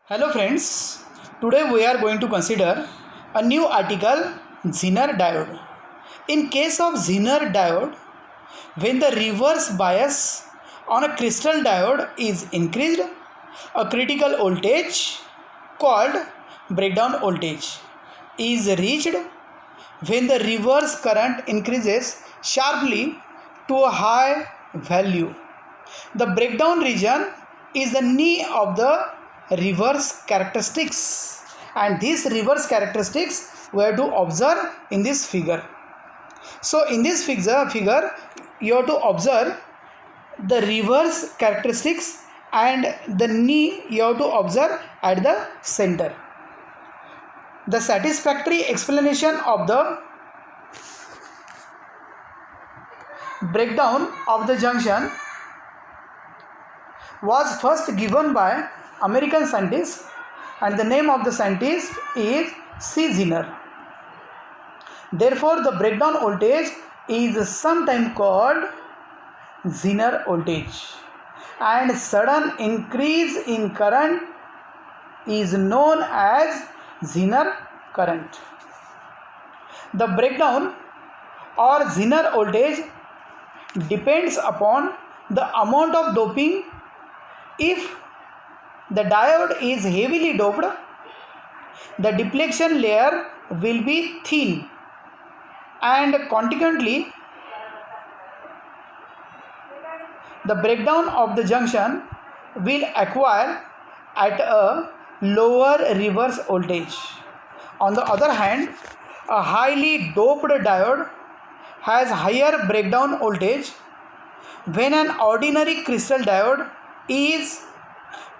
Hello friends, today we are going to consider a new article, Zener diode. In case of Zener diode, when the reverse bias on a crystal diode is increased, a critical voltage called breakdown voltage is reached. When the reverse current increases sharply to a high value, the breakdown region is the knee of the reverse characteristics, and these reverse characteristics we have to observe in this figure. So in this figure you have to observe the reverse characteristics and the knee you have to observe at the center. The satisfactory explanation of the breakdown of the junction was first given by American scientist, and the name of the scientist is C. Zener. Therefore, the breakdown voltage is sometimes called Zener voltage, and sudden increase in current is known as Zener current. The breakdown or Zener voltage depends upon the amount of doping. If the diode is heavily doped, the depletion layer will be thin, and consequently the breakdown of the junction will occur at a lower reverse voltage. On the other hand, a highly doped diode has higher breakdown voltage. When an ordinary crystal diode is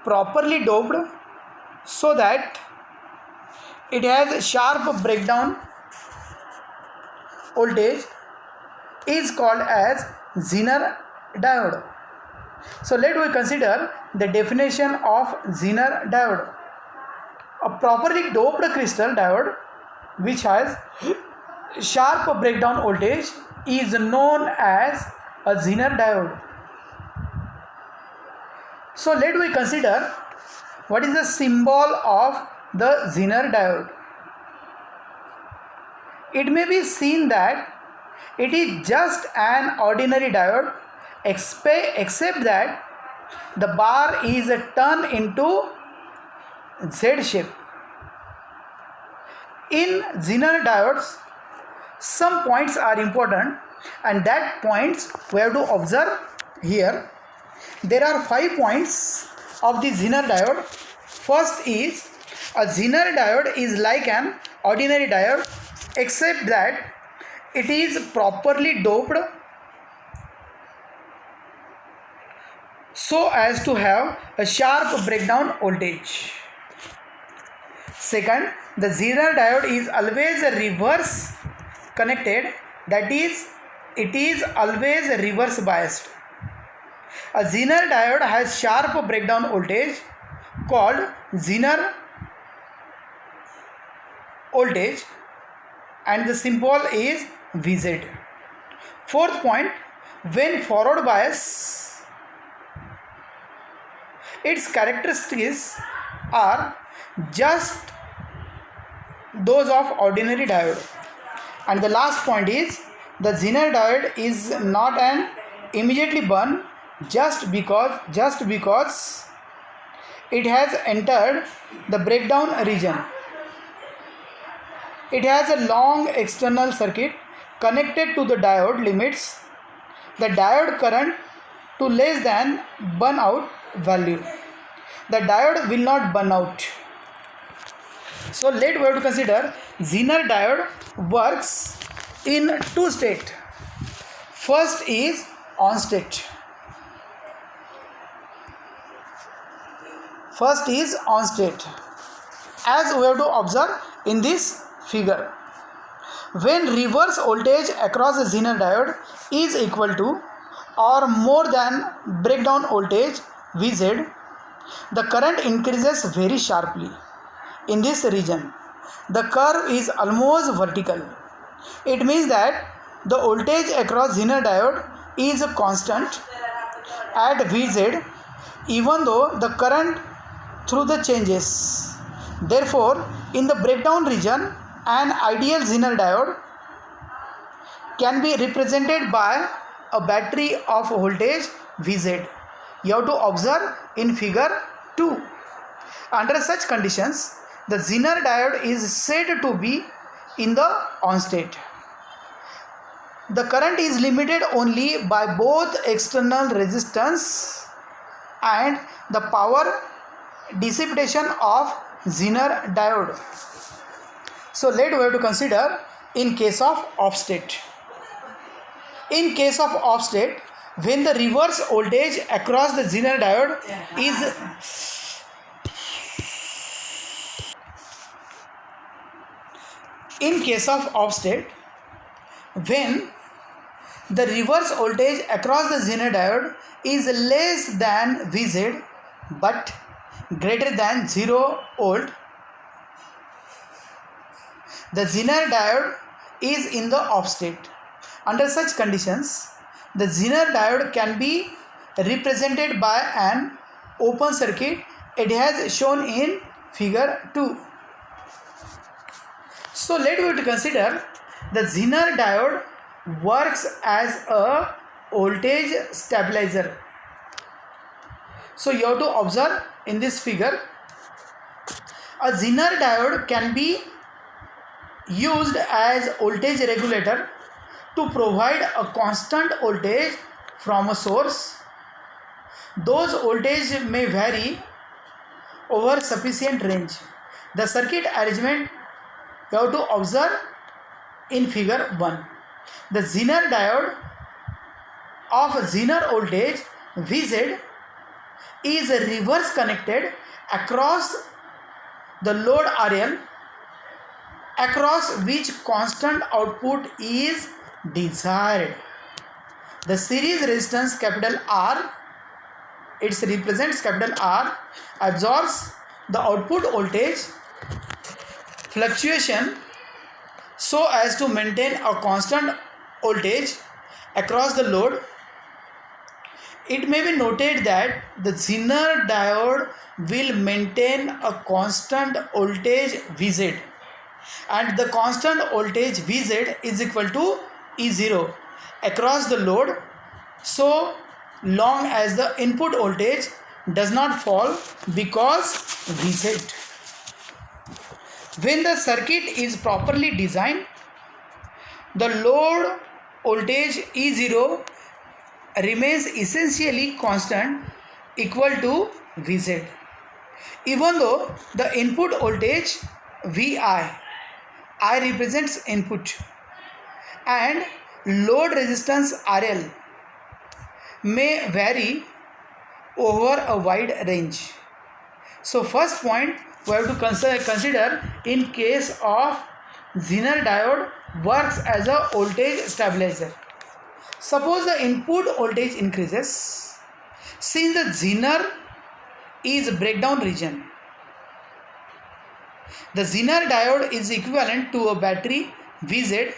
properly doped so that it has sharp breakdown voltage, is called as Zener diode. So let we consider the definition of Zener diode. A properly doped crystal diode which has sharp breakdown voltage is known as a Zener diode. So let we consider what is the symbol of the Zener diode. It may be seen that it is just an ordinary diode except that the bar is turned into Z shape. In Zener diodes, some points are important, and that points we have to observe here. There are 5 points of the Zener diode. First is, a Zener diode is like an ordinary diode except that it is properly doped so as to have a sharp breakdown voltage. Second, the Zener diode is always reverse connected, that is, it is always reverse biased. A Zener diode has sharp breakdown voltage called Zener voltage, and the symbol is Vz. Fourth point, when forward bias, its characteristics are just those of ordinary diode. And the last point is, the Zener diode is not an immediately burn just because it has entered the breakdown region. It has a long external circuit connected to the diode limits the diode current to less than burn out value. The diode will not burn out. So let we have to consider Zener diode works in 2 states. First is on state. First is on state, as we have to observe in this figure. When reverse voltage across the Zener diode is equal to or more than breakdown voltage Vz, the current increases very sharply. In this region, the curve is almost vertical. It means that the voltage across Zener diode is constant at Vz, even though the current through the changes. Therefore, in the breakdown region, an ideal Zener diode can be represented by a battery of voltage Vz. You have to observe in figure 2. Under such conditions, the Zener diode is said to be in the on state. The current is limited only by both external resistance and the power dissipation of Zener diode. So let we have to consider in case of off state. In case of off state, when the reverse voltage across the Zener diode is in case of off state, when the reverse voltage across the Zener diode is less than Vz but greater than 0 volt, the Zener diode is in the off state. Under such conditions, the Zener diode can be represented by an open circuit. It has shown in figure 2. So let us consider the Zener diode works as a voltage stabilizer. So you have to observe in this figure, a Zener diode can be used as voltage regulator to provide a constant voltage from a source. Those voltage may vary over sufficient range. The circuit arrangement you have to observe in figure 1. The Zener diode of Zener voltage Vz is reverse connected across the load RL, across which constant output is desired. The series resistance capital R, it represents capital R, absorbs the output voltage fluctuation so as to maintain a constant voltage across the load. It may be noted that the Zener diode will maintain a constant voltage Vz, and the constant voltage Vz is equal to E0 across the load so long as the input voltage does not fall because Vz. When the circuit is properly designed, the load voltage E0 remains essentially constant, equal to Vz, even though the input voltage Vi, I represents input, and load resistance RL may vary over a wide range. So first point we have to consider in case of Zener diode works as a voltage stabilizer. Suppose the input voltage increases. Since the Zener is breakdown region, the Zener diode is equivalent to a battery Vz.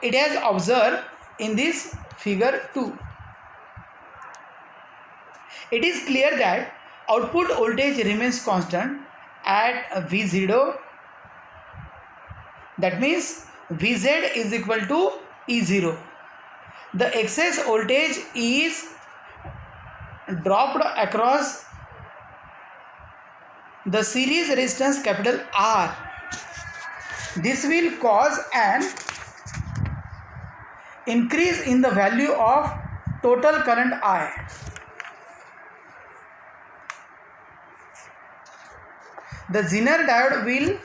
It has observed in this figure 2. It is clear that output voltage remains constant at V0. That means Vz is equal to E0. The excess voltage is dropped across the series resistance capital R. This will cause an increase in the value of total current I. The Zener diode will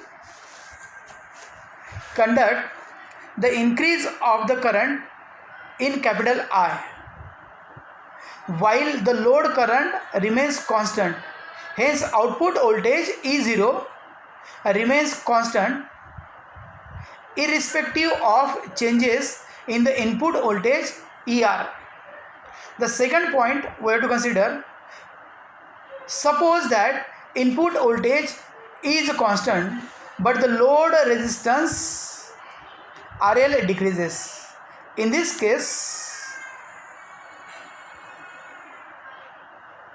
conduct the increase of the current in capital I, while the load current remains constant. Hence output voltage E0 remains constant irrespective of changes in the input voltage ER. The second point we have to consider, suppose that input voltage is constant but the load resistance RL decreases. In this case,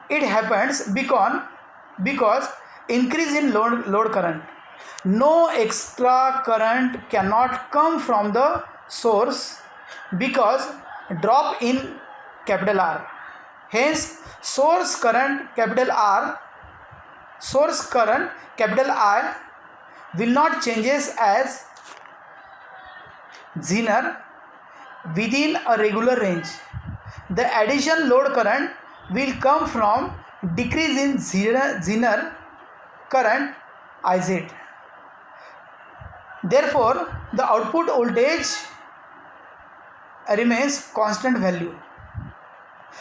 it happens because increase in load current. No extra current cannot come from the source because drop in capital R. Hence, source current capital I will not changes as Zener within a regular range. The additional load current will come from decrease in Zener current Iz. Therefore, the output voltage remains constant value.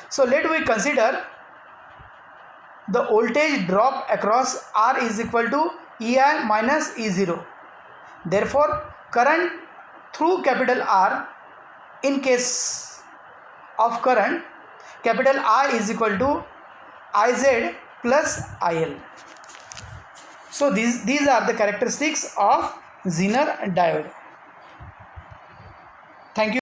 So let we consider the voltage drop across R is equal to EI minus E0. Therefore, current through capital R, in case of current, capital I is equal to Iz plus IL. So these are the characteristics of Zener diode. Thank you.